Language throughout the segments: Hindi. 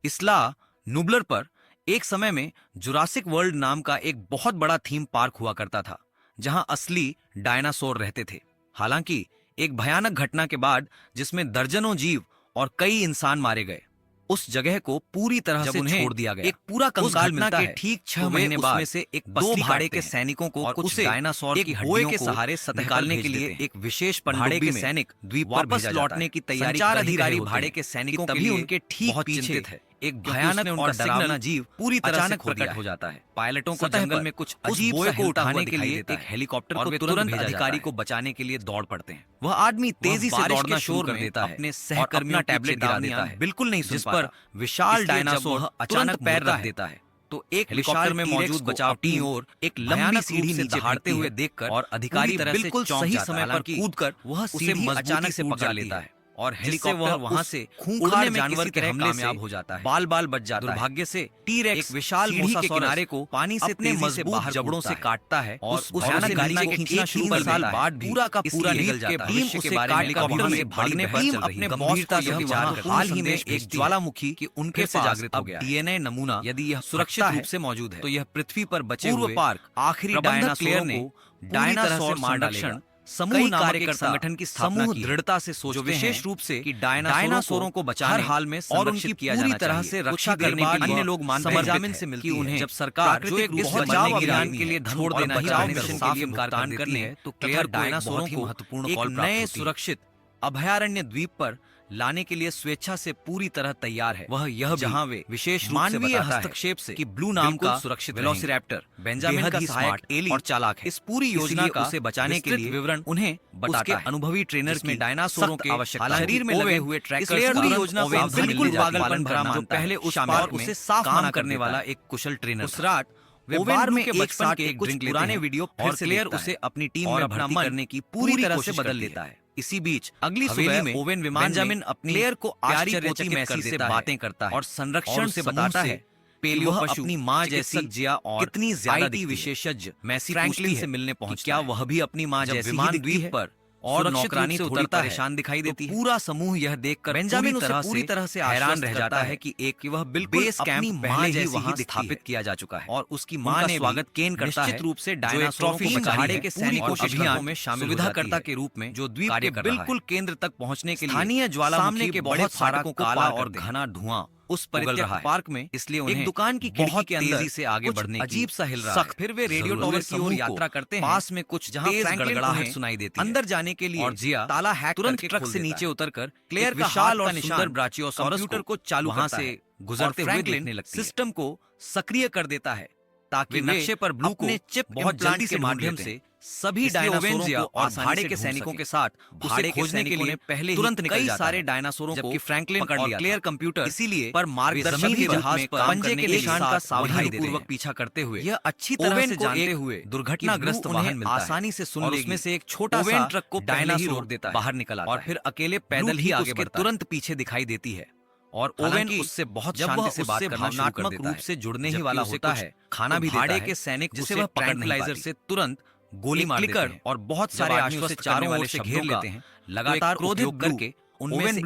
इसला नुबलर पर एक समय में जुरासिक वर्ल्ड नाम का एक बहुत बड़ा थीम पार्क हुआ करता था, जहां असली डायनासोर रहते थे। हालांकि एक भयानक घटना के बाद, जिसमें दर्जनों जीव और कई इंसान मारे गए, उस जगह को पूरी तरह से छोड़ दिया गया। एक पूरा कंकाल मिलता है। ठीक 6 महीने बाद से एक दो भाड़े के सैनिकों को कुछ डायनासोर की हड्डियों के सहारे निकालने के लिए एक विशेष पनडुब्बी में सैनिक द्वीप पर वापस लौटने की तैयारी कर रहे होते। भाड़े के सैनिकों तभी उनके ठीक पीछे एक भयानक और डरावना जीव पूरी तरह से प्रकट हो जाता है। पायलटों को जंगल में कुछ अजीब सा को उठाने के लिए एक हेलीकॉप्टर को तुरंत अधिकारी को बचाने के लिए दौड़ पड़ते हैं। वह आदमी तेजी से दौड़ना शुरू कर देता है, अपने सहकर्मियों टैबलेट गिरा देता है, बिल्कुल नहीं सुन पाता। पर विशाल डायनासोर अचानक पैर रख देता है तो एक हेलीकॉप्टर में मौजूद बचाव टीम और एक लंबी सीढ़ी नीचे दहाड़ते हुए देखकर और अधिकारी बिल्कुल सही समय पर कूदकर वह सीढ़ी अचानक से पकड़ लेता है और हेलीकॉप्टर वहां से खूंखार जानवर के हमले से हो जाता है। बाल बाल बच जाता है। दुर्भाग्य से टी-रेक्स विशाल सीढ़ी के किनारे को पानी से तेजी से बाहर जबड़ों से काटता है और उस भयानक गाड़ी को खींचना शुरू कर देता है। पूरा का पूरा निकल जाता है। टीम उसे हेलीकॉप्टर में भागने पर टीम अपने गंभीरता से विचार कर हाल ही में एक ज्वालामुखी की उनके से जागृत हो गया। डीएनए नमूना यदि यह सुरक्षित रूप से मौजूद है तो यह पृथ्वी पर बचे हुए पार्क आखिरी डायनासोर ने डायनासोर संरक्षण समूह कार्यकर संगठन की स्थापना की। दृढ़ता से सोचते हैं विशेश रूप से कि डायनासोरों को बचाने हर हाल में और उनकी पूरी तरह से रक्षा करने के लिए अन्य लोग मानते हैं से मिलती है उन्हें जब सरकार जो एक बचाव अभियान के लिए धन छोड़ देना चाहती है के लिए भुगतान करनी है तो क्लियर डायनासोरों को महत्वपूर्ण एक नए सुरक्षित अभयारण्य द्वीप पर लाने के लिए स्वेच्छा से पूरी तरह तैयार है। वह यह जहां वे विशेष मानवीय हस्तक्षेप से कि ब्लू नाम का सुरक्षित वेलोसिरैप्टर बेंजामिन का सहायक एली और चालाक है। इस पूरी योजना का उसे बचाने के लिए विवरण उन्हें बताता है। अनुभवी ट्रेनर में डायनासोरों के आवश्यकता शरीर में लगे हुए ट्रैकर्स पूरी योजना बिल्कुल पागलपन भरा मानता है। पहले उस पार्क में साफ काम करने वाला एक कुशल ट्रेनर उसराट ओवेन में एक साथ के कुछ पुराने वीडियो और क्लियर उसे अपनी टीम में भर्ती करने की पूरी तरह से बदल लेता है। इसी बीच अगली सुबह में ओवेन बेंजामिन अपनी क्लेयर को आश्चर्यचकित मैसी से बातें करता है और संरक्षण से बताता है पेलियो पशु अपनी माँ जैसी जिया और कितनी ज्यादा विशेषज्ञ मैसी फ्रैंकलिन से मिलने पहुंच क्या वह भी अपनी माँ जैसी विमान द्वीप पर और नौकरानी से उतरता परेशान दिखाई देती है। पूरा समूह यह देखकर बेंजामिन पूरी तरह से हैरान रह जाता है कि एक वह बिल्कुल बेस कैंप पहले ही वहां स्थापित किया जा चुका है और उसकी मां ने स्वागत केन करता है निश्चित रूप से डायनासोरों को बचाने के सैनिकों के अभियान में शामिल सुविधाकर्ता के रूप में जो द्वीप के बिल्कुल केंद्र तक पहुंचने के लिए स्थानीय ज्वालामुखी के बड़े फाटकों को काला और घना धुआं उस परित्यक्त पार्क में इसलिए उन्हें एक दुकान की बहुत तेजी से आगे बढ़ने अजीब सा हिल रहा है। फिर वे रेडियो टॉवर की ओर यात्रा करते हैं। पास में कुछ जहां गड़गड़ाहट सुनाई देती है। अंदर जाने के लिए और जिया ताला हैक तुरंत ट्रक से नीचे उतरकर क्लेयर का विशाल और सुंदर ब्राचियोसॉरस कंप्यूटर को चालू वहां से गुजरते हुए देखने लगती है। सिस्टम को सक्रिय कर देता है ताकि नक्शे पर ब्लू को चिप बहुत जल्दी के माध्यम से सभी डायनासोरों को और भाड़े के सैनिकों के साथ भाड़े खोजने के लिए पहले तुरंत कई सारे डायनासोरों को फ्रैंकलिन और क्लियर कंप्यूटर इसीलिए पर मार्गदर्शन के जहाज पर पंजे के निशान का सावधानी पूर्वक पीछा करते हुए यह अच्छी तरह से जानते हुए दुर्घटनाग्रस्त वाहन मिलता है आसानी से सुन लेगी उसमें से एक छोटा सा ट्रक को डायनासोर रोक देता है बाहर निकल आता है और फिर अकेले पैदल ही आगे बढ़ता है तुरंत पीछे दिखाई देती है और ओवेन उससे बहुत शांति से बात करना भावनात्मक रूप से जुड़ने ही वाला होता है। खाना भी भाड़े के सैनिक जिसे वह ट्रैंक्विलाइजर से तुरंत गोली मार देते हैं और बहुत सारे आश्वस्त चारों ओर से घेर लेते हैं। लगातार क्रोधित करके ओवेन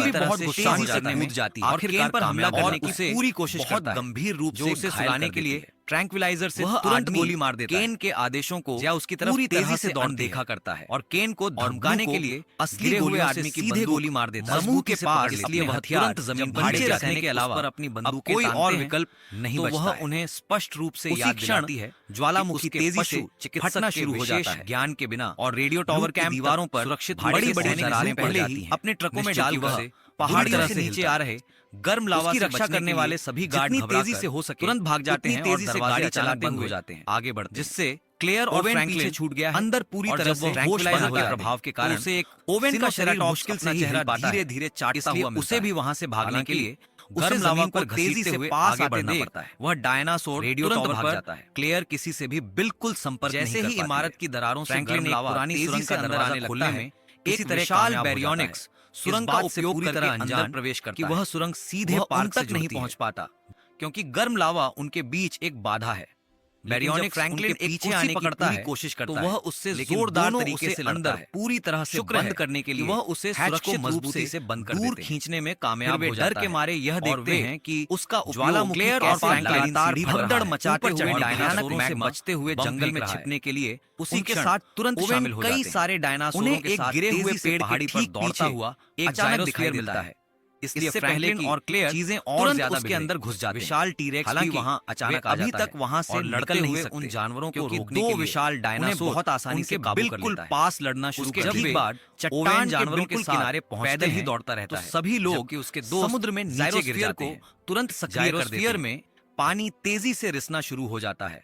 भी बहुत गुस्सा से कूद जाती है और फिर केन पर हमला करने की पूरी कोशिश करता है। गंभीर रूप से उसे सुलाने के लिए ट्रैंक्विलाइजर से तुरंत गोली मार देता है। केन के आदेशों को या उसकी तरफ पूरी तेजी से दौड़ देखा करता है और केन को धमकाने के लिए असली हुए आदमी की सीधे गोली मार देता है। समूह के पास इसलिए वह तुरंत जमीन पर नीचे रखने के अलावा अपनी बंदूकें कोई और विकल्प नहीं बचता है। वह उन्हें स्पष्ट रूप से याद दिलाती है ज्वालामुखी तेजी से फटना शुरू हो जाता है ज्ञान के बिना और रेडियो टावर कैंप दीवारों पर सुरक्षित बड़ी बड़ी दरारें पहले ही अपने ट्रकों में डाल कर पहाड़ी तरह से नीचे आ रहे गर्म लावा से रक्षा करने वाले सभी गार्ड तेजी से हो सके तुरंत भाग जाते हैं और दरवाजे चलाते बंद हो जाते हैं आगे बढ़ते जिससे क्लियर और फ्रैंकलिन छूट गया अंदर पूरी तरह से ट्रैंक्विलाइजर के प्रभाव के कारण उसे एक ओवेन का शरीर मुश्किल से चेहरा धीरे धीरे चाटता हुआ उसे भी वहां से भागने के लिए गर्म लावा पर तेजी से पास आगे बढ़ना पड़ता है। वह डायनासोर रेडियो टावर पर जाता है। क्लियर किसी से भी बिल्कुल संपर्क नहीं कर पाती। जैसे ही इमारत की दरारों से गर्म लावा पुरानी सुरंग का दरवाजा खोलने में एक विशाल बैरियोनिक्स सुरंग का उपयोग पूरी तरह अंदर प्रवेश करता है कि वह सुरंग सीधे पार्क तक नहीं पहुंच पाता क्योंकि गर्म लावा उनके बीच एक बाधा है। बैरियोनिक्स फ्रैंकलिन एक पीछे आने की पूरी कोशिश करता है, वह उससे जोरदार तरीके से अंदर पूरी तरह से बंद करने के लिए वह उसे सुरक्षित मजबूती से बंद कर दूर खींचने में कामयाब हो जाता है। डर के मारे यह देखते हैं कि उसका ज्वालामुखी और फ्रैंकलिन भगदड़ मचाते हुए डायनासोरों से बचते हुए जंगल में छिपने के लिए उसी के साथ तुरंत शामिल हो जाते हैं। कई सारे डायनासोरों के साथ गिरे हुए पेड़ पहाड़ी पर दौड़ता हुआ एक अचानक दिखाई मिलता है। इसलिए फ्रैंकलिन और क्लेयर चीजें और ज्यादा उसके अंदर घुस जाते हैं। विशाल टीरेक्स भी वहां अचानक आ जाता है। अभी तक वहां से लड़ते हुए उन जानवरों को रोकने के लिए विशाल डायनासोर बहुत आसानी से काबू कर लेता है। पास लड़ना शुरू करने के बाद चट्टान जानवरों के किनारे पैदल ही दौड़ता रहता है। सभी लोग उसके समुद्र में नीचे गिर जाते हैं। तुरंत सक्रिय कर देते हैं। में पानी तेजी से रिसना शुरू हो जाता है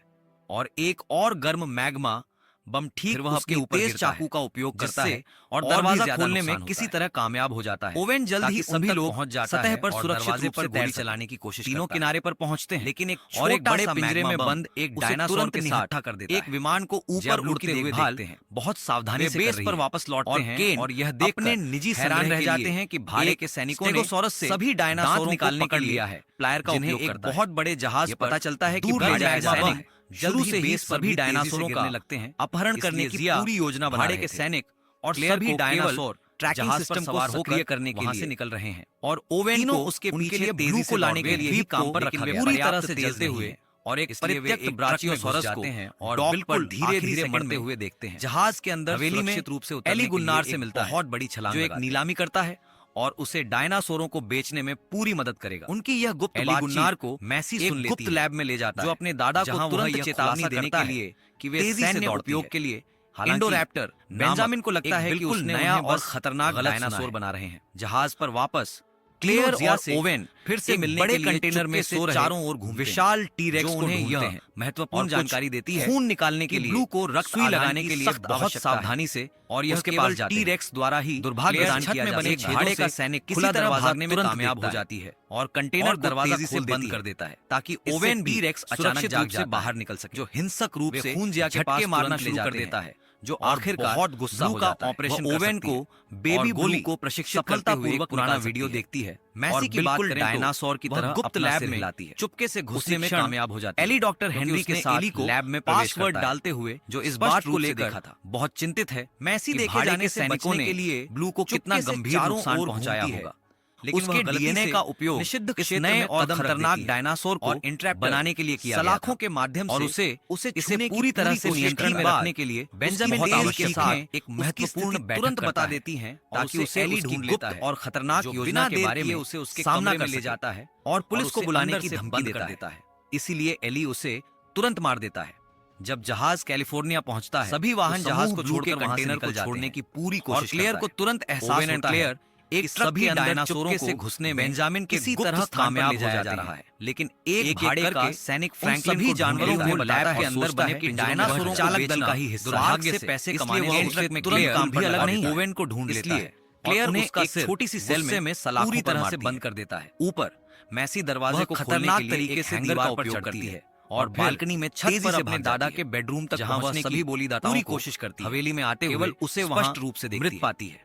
और एक और गर्म मैग्मा बम ठीक वह उसके ऊपर तेज चाकू का उपयोग करता है और दरवाजा खोलने में किसी तरह कामयाब हो जाता है। ओवेन जल्द ही सभी लोग पहुंच जाता है, सतह पर सुरक्षित रूप से गोली चलाने की कोशिश तीनों किनारे पर पहुंचते हैं, लेकिन एक बड़े पिंजरे में बंद एक डायनासोर के साथ कर देता है। एक विमान को ऊपर उड़ते हुए देखते हैं, बहुत सावधानी से बेस पर वापस लौटते हैं और यह देखकर निजी हैरान रह जाते हैं कि भाड़े के सैनिकों ने सभी डायनासोर निकालने कर लिया है। प्लायर का उपयोग करता है। बहुत बड़े जहाज पता चलता है कि सैनिक शुरू से ही सभी डायनासोरों का लगते हैं अपहरण करने की पूरी योजना बनाने के सैनिक और सभी डायनासोर ट्रैकिंग सिस्टम को सक्रिय करने के लिए निकल रहे हैं और ओवेन को उसके पीछे ब्लू को लाने के लिए भी काम पर रखा गया। पूरी तरह से जलते हुए और एक परित्यक्त ब्राचियोसॉरस को और बिल्कुल धीरे-धीरे मरते हुए देखते हैं। जहाज के अंदर सुरक्षित रूप से एली गुन्नार से मिलता है बहुत बड़ी छलांग, जो एक नीलामी करता है और उसे डायनासोरों को बेचने में पूरी मदद करेगा। उनकी यह गुप्त गुन्नार को मैसी सुन लेती है, गुप्त लैब में ले जाता है, जो अपने दादा को तुरंत चेतावनी देने के लिए कि वे सैन्य उपयोग के लिए इंडोरैप्टर बेंजामिन को लगता है कि उसने नया और खतरनाक डायनासोर बना रहे हैं। जहाज पर वापस क्लेयर और ओवेन फिर से मिलने के लिए कंटेनर में सो रहे चारों ओर घूमते हैं। विशाल टीरेक्स को उन्हें यह महत्वपूर्ण जानकारी देती है खून निकालने के लिए ब्लू को रक्त सुई लगाने के लिए बहुत सावधानी से और यह केवल टीरेक्स द्वारा ही दुर्भाग्यवश किया जा सकता है। भाड़े का सैनिक किसी तरह भागने में कामयाब हो जाती है और कंटेनर दरवाजा तेजी से बंद कर देता है ताकि ओवेन भी टीरेक्स अचानक जाग से बाहर निकल सके, जो हिंसक रूप से खून जिया के पास मारना शुरू कर देता है, जो आखिरकार बहुत गुस्सा हो जाता है। ऑपरेशन ओवेन को बेबी गोली को प्रशिक्षित करते हुए पुराना वीडियो देखती है। मैसी की बात करें डायनासोर की तरह गुप्त लैब में लाती है, चुपके से घुसने में कामयाब हो जाती है। एली डॉक्टर हेनरी के साथ एली को लैब में पासवर्ड डालते हुए जो इस बात को लेकर देखा था बहुत चिंतित है। मैसी देखे जाने से सैनिकों ने लिए ब्लू को कितना गंभीर नुकसान पहुंचाया होगा, लेकिन उसके डीएनए का उपयोग निषिद्ध नए और खतरनाक डायनासोर को इंट्रैप बनाने के लिए किया सलाखों के माध्यम से उसे इसे पूरी तरह से नियंत्रण में रखने के लिए बेंजामिन डेल के साथ एक महत्वपूर्ण तुरंत बता देती हैं ताकि उसे एली ढूंढ लेता है और खतरनाक योजना के बारे में उसे उसके सामना में ले जाता है और पुलिस को बुलाने की धमकी देता है। इसीलिए एली उसे तुरंत मार देता है। जब जहाज कैलिफोर्निया पहुंचता है, सभी वाहन जहाज को छोड़कर कंटेनर को छोड़ने की पूरी कोशिश करते हैं। क्लेयर को तुरंत एहसास होता है एक सभी डायनासोरों से घुसने में बेंजामिन किसी तरह कामयाब हो जा रहा है, लेकिन एक भाड़े का सैनिक फ्रैंकलिन सभी जानवरों को लैब के अंदर बने कि डायनासोरों चालक दल का ही हिस्सा दुर्भाग्य से पैसे कमाने के ट्रक में तुरंत काम भी अलग नहीं ओवेन को ढूंढ लेता है। क्लेयर ने एक छोटी सी सेल में सलाखों पूरी तरह से बंद कर देता है। ऊपर मैसी दरवाजे को खतरनाक तरीके से दीवार पर चढ़ती है और बालकनी में छत पर अपने दादा के बेडरूम तक जहां वह सभी बोली दाताओं की कोशिश करती है। हवेली में आते हुए उसे वहां रूप से मृत पाती है।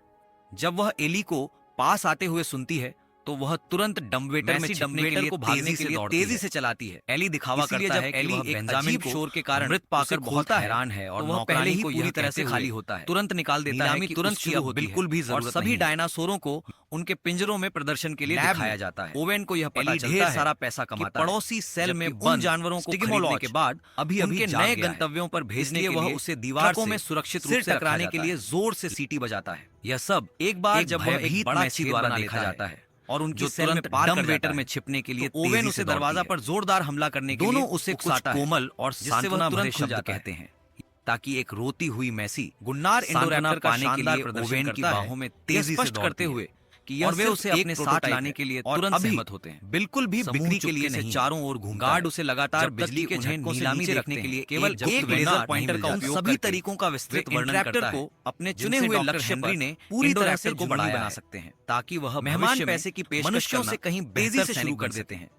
जब वह एली को पास आते हुए सुनती है तो वह तुरंत डम्बवेटर में छिपने के लिए भागने के लिए तेजी से चलाती है। एली दिखावा करता है कि एली एक बेंजामिन शोर के कारण मृत पाकर बहुत हैरान है और वह पहले ही पूरी तरह से खाली होता है। तुरंत निकाल देता है कि तुरंत शुरू होती है, बिल्कुल भी जरूरत नहीं। और सभी डायनासोरों को उनके पिंजरों में प्रदर्शन के लिए दिखाया जाता है। ओवेन को यह पता चलता है सारा पैसा कमाता है, पड़ोसी सेल में बंद जानवरों को खरीदने के बाद अभी नए गंतव्यों पर भेजने के लिए वह उसे दीवार में सुरक्षित रूप से टकराने के लिए जोर से सीटी बजाता है। यह सब एक बार जब वह एक बड़ा छेद द्वारा देखा जाता है और उनकी सेल में डम वेटर में छिपने के लिए ओवेन उसे दरवाजा पर जोरदार हमला करने के लिए दोनों उसे कुछ कोमल और सांत्वना भरे शब्द कहते हैं ताकि एक रोती हुई मैसी गुन्नार इंडोरैप्टर का पाने के लिए ओवेन की बाहों में तेजी से करते हुए कि और वे उसे अपने साथ लाने के लिए तुरंत सहमत होते हैं। बिल्कुल भी बिक्री के लिए नहीं, चारों ओर घूम गार्ड उसे लगातार बिजली के झटकों से नीचे रखने के लिए केवल एक लेजर पॉइंटर का उपयोग सभी तरीकों का विस्तृत वर्णन करता है। अपने चुने हुए लक्ष्य पर ने पूरी तरह से को बना सकते हैं ताकि वह मेहमान पैसे की पेशकशों से कहीं तेजी से शुरू कर देते हैं।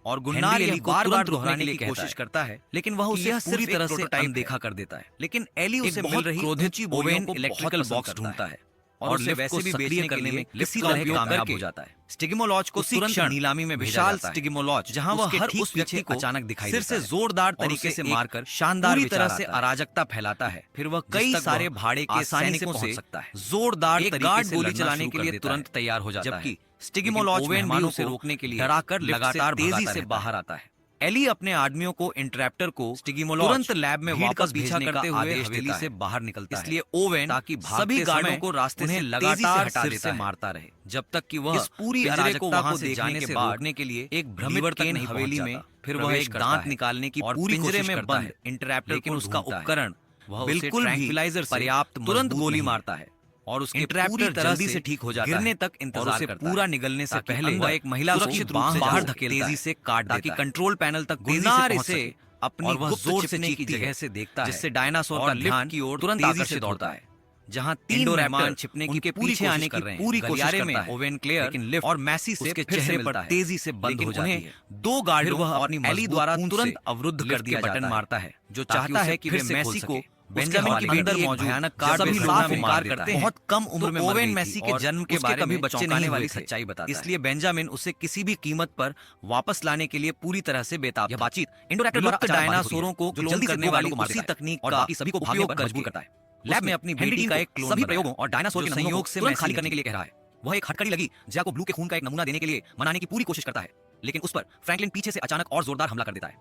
और गुन्नार एली को बार-बार दोहराने की कोशिश करता है, लेकिन वह उसे पूरी तरह से टाइम देखा कर देता है। लेकिन एली उसे मिल रही क्रोधित ओवेन इलेक्ट्रिकल बॉक्स ढूंढता है और उसे वैसे भी बेचने करने में किसी तरह कामयाब हो जाता है। स्टिग्मोलॉज को तुरंत नीलामी में विशाल स्टिग्मोलॉज, जहां वह हर उस व्यक्ति को अचानक दिखाई सिर से जोरदार तरीके से मारकर शानदार पूरी तरह से अराजकता फैलाता है। फिर वह कई सारे भाड़े के सैनिकों से जोरदार तरीके से गोली चलाने के लिए तुरंत तैयार हो जाता है, जबकि स्टिग्मोलॉज मेहमानों से रोकने के लिए डराकर लगातार तेजी से बाहर आता है। एली अपने आदमियों को इंटरप्टर को स्टिग्मोलॉज तुरंत लैब में वापस पीछा करते हुए हवेली से बाहर निकलता है, इसलिए ओवेन ताकि सभी गार्डों को रास्ते से लगातार सिर से मारता रहे, जब तक कि वह इस पूरी अराजकता को जाने के बाद रोकने के लिए एक भ्रमित हवेली में फिर वह एक दांत निकालने की पूरी पिंजरे में बंद इंटरप्टर, लेकिन उसका उपकरण वह बिल्कुल ट्रैंक्विलाइजर पर्याप्त तुरंत गोली मारता है और उसके पूरी तरह से ठीक हो जाता है, गिरने तक इंतजार करता है। पूरा निगलने से पहले वह एक महिला सुरक्षित रूप से बाहर धकेलता है, तेजी से काट देता है, ताकि कंट्रोल पैनल तक गुनार से अपनी गुप्त जोर से की जगह से देखता है, जिससे डायनासोर का ध्यान की ओर तुरंत तेजी से दौड़ता है। जहां तीन मेहमान छिपने की पीछे आने की पूरी कोशिश में ओवेन, क्लेयर और मैसी से उसके चेहरे पर तेजी से बंद हो जाती है। दो गार्ड वह अपनी एली द्वारा तुरंत अवरुद्ध कर दिया बटन मारता है, जो चाहता है कि वे मैसी को बेंजामिन की अंदर मौजूद भयानक कार्ड सभी लोग इनकार करते हैं। बहुत कम उम्र में ओवेन मैसी के जन्म के बारे में बचाने वाली सच्चाई बताता है, इसलिए बेंजामिन उसे किसी भी कीमत पर वापस लाने के लिए पूरी तरह से बेताब। यह बातचीत इंडोरैप्टर द्वारा डायनासोरों को क्लोन करने वाली उसी तकनीक और बाकी सभी को भागने पर मजबूर करता है। लैब में अपनी बेटी का एक क्लोन सभी प्रयोगों और डायनासोर के संयोग से तुरंत खाली करने के लिए कह रहा है। वह एक हथकड़ी लगी जिया को ब्लू के खून का एक नमूना देने के लिए मनाने की पूरी कोशिश करता है, लेकिन उस पर फ्रैंकलिन पीछे से अचानक और जोरदार हमला कर देता है।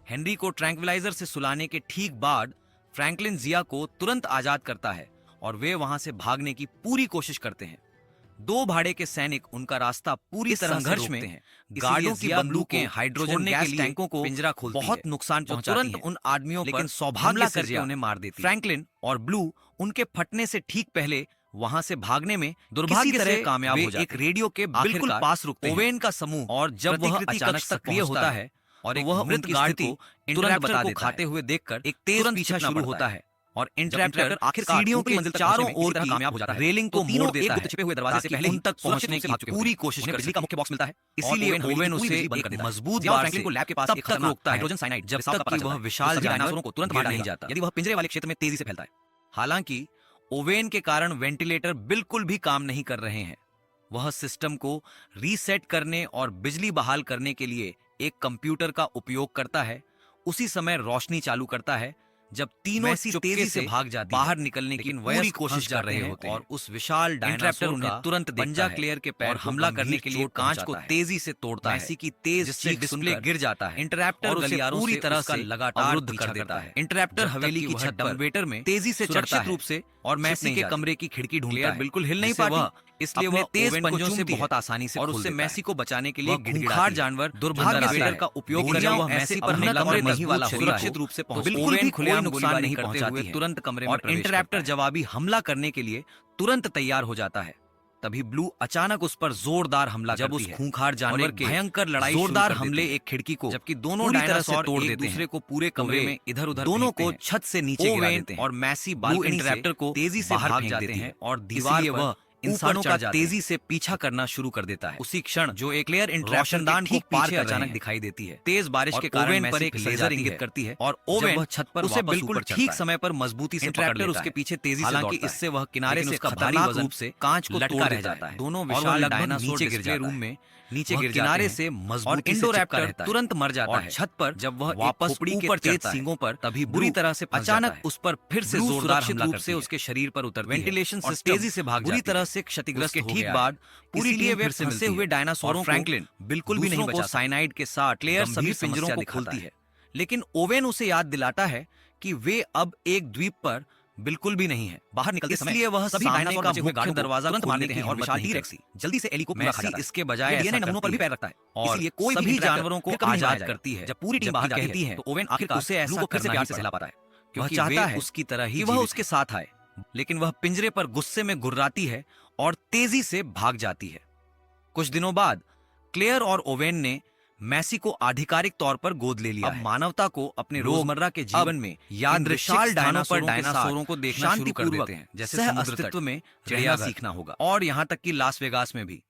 हेनरी को ट्रैंक्विलाइजर से सुलाने के ठीक बाद फ्रैंकलिन जिया को तुरंत आजाद करता है और वे वहां से भागने की पूरी कोशिश करते हैं। दो भाड़े के सैनिक उनका रास्ता पूरी तरह संघर्ष में हैं। गार्डों की बंदूकें हाइड्रोजन गैस टैंकों को पिंजरा खोलती बहुत नुकसान पहुंचाती हैं। उन आदमियों पर सौभाग्य से उन्हें मार देती। फ्रैंकलिन और ब्लू उनके फटने से ठीक पहले वहां से भागने में दुर्भाग्य से कामयाब हो जाते हैं। एक रेडियो के बिल्कुल पास रुकते हैं ओवेन का समूह, और जब वह अचानक सक्रिय होता है और वह मृत गार्ड को इंटरप्टर को खाते हुए देखकर एक तेज पीछा शुरू होता है और इंटरप्टर आखिरकार सीढ़ियों की मंजिल चारों ओर की कामयाब हो जाता है। रेलिंग को मोड़ देता है, छिपे हुए दरवाजे से पहले उन तक पहुंचने की पूरी कोशिश बिजली का मुख्य बॉक्स मिलता है, इसीलिए ओवेन उसे एक मजबूत बार से लैब के पास एक खतरनाक रोकता है हाइड्रोजन साइनाइड, जब तक कि वह विशाल डायनासोरों को तुरंत मार नहीं जाता यदि वह पिंजरे वाले क्षेत्र में तेजी से फैलता है। हालांकि ओवेन के कारण वेंटिलेटर बिल्कुल भी काम नहीं कर रहे हैं। वह सिस्टम को रीसेट करने और बिजली बहाल करने के लिए एक कंप्यूटर का उपयोग करता है। उसी समय रोशनी चालू करता है जब तीनों तेजी से भाग जाती बाहर निकलने की पूरी कोशिश कर रहे होते हैं और उस विशाल डायनासोर उन्हें तुरंत पंजा क्लेयर के पैर हमला करने के लिए कांच को तेजी से तोड़ता है, मैसी की तेज जिससे डिस्प्ले गिर जाता है। इंटरप्टर गलियारों पूरी तरह से लगातार अवरुद्ध कर देता है। इंटरप्टर हवेली की छत पर वेटर में तेजी से चढ़ता है रूप से और मैसी के कमरे की खिड़की ढूंढता है, बिल्कुल हिल नहीं पाती, इसलिए वह तेज पंजों से बहुत आसानी से और उससे मैसी को बचाने के लिए गिड़गिड़ाता जानवर दुर्भाग्य का उपयोग कर वह मैसी पर हमला करने वाला सुरक्षित रूप से पहुंच बिल्कुल भी खुलेआम नुकसान नहीं पहुंचाती है, तुरंत कमरे में और इंटरप्टर जवाबी हमला करने के लिए तुरंत तैयार हो जाता है। तभी ब्लू अचानक उस पर जोरदार हमला जब उस खूंखार जानवर के भयंकर लड़ाई जोरदार हमले एक खिड़की को जबकि दोनों डायनासोर तोड़ देते दूसरे को पूरे कमरे में इधर उधर दोनों को छत से नीचे गिरा देते हैं और मैसी बालकनी इंटरप्टर को तेजी से बाहर फेंक जाते हैं और दीवार वह इंसानों का तेजी से पीछा करना शुरू कर देता है। उसी क्षण जो एक क्लियर रोशनदान को पार कर अचानक दिखाई देती है, तेज बारिश के कारण पर एक लेजर इंगित करती है और ओवेन वह छत पर उसे बिल्कुल ठीक समय पर मजबूती से पकड़ लेता है। उसके पीछे तेजी से हालांकि इससे वह किनारे से खतरनाक रूप से कांच को लटका रह जाता है। दोनों विशाल डायनासोर नीचे गिर जाते रूम में नीचे गिर किनारे से मजबूती से इंडोरैप्टर तुरंत मर जाता है। छत पर जब वह वापस ऊपर तेज सींगों पर तभी बुरी तरह से अचानक उस पर फिर से जोरदार हमला रूप से उसके शरीर पर उतरती है। वेंटिलेशन सिस्टम तेजी से भाग बुरी तरह से क्षतिग्रस्त हो ठीक बाद पूरी लिए वे फंसे हुए डायनासोरों फ्रैंकलिन बिल्कुल भी नहीं बचा। साइनाइड के साथ क्लेयर सभी पिंजरों को खोलती है, लेकिन ओवेन उसे याद दिलाता है कि वे अब एक द्वीप पर बिल्कुल भी नहीं है। बाहर निकलते समय इसलिए वह सभी डायनासोर का मुख्य गार्ड दरवाजा तुरंत मार देते हैं और विशाल टी-रेक्स जल्दी से एली को पूरा खा जाता है। इसके बजाय डीएनए नमूनों पर भी पैर रखता है और इसलिए कोई भी जानवरों को आजाद करती है। जब पूरी टीम बाहर कहती है तो ओवेन आखिरकार उसे ऐसा फिर से प्यार से सहला पाता है क्योंकि चाहता है उसकी तरह ही वह उसके साथ आए, लेकिन वह पिंजरे पर गुस्से में गुर्राती है और तेजी से भाग जाती है। कुछ दिनों बाद क्लेयर और ओवेन ने मैसी को आधिकारिक तौर पर गोद ले लिया। अब मानवता को अपने रोजमर्रा के जीवन में विशाल डायनासोरों को देखना शुरू कर देते हैं, जैसे समुद्र तट में रहना सीखना होगा और यहाँ तक कि लास वेगास में भी।